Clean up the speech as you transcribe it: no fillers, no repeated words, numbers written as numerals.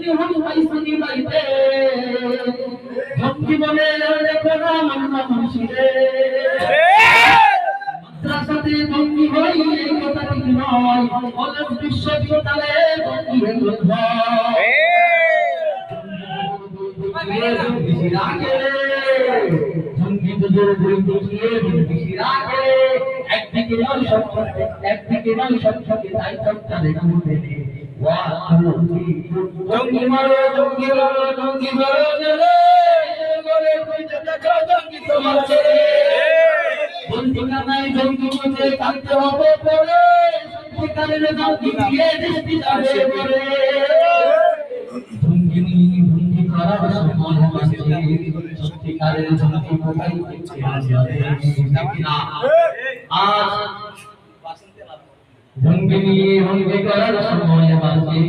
যদি হই পাইছি বাইতে জঙ্গি বলে দেখো না মান্না মুর্শিদে মাদ্রাসাতে জঙ্গি হই এই কথা ঠিক নয় কলেজ বিশ্ববিদ্যালয়ে জঙ্গি হয় জঙ্গি দুজোর বই দেখিয়ে বিরাগে একদিকে নয় সবসময় তাই সবটা দেখুন জঙ্গি মারো জঙ্গি মারো জঙ্গি মারো জলে বলে কইতে দেখো জঙ্গি তোমার ছেলে বন্ধু নাই জঙ্গি মুঝে কাটতে হবে পড়ে সত্যিকারের জঙ্গি দিয়ে দৃষ্টি যাবে পড়ে জঙ্গি করার সময় আছে সত্যিকারের জঙ্গি কোথায় আজ জঙ্গি করার সময় আছে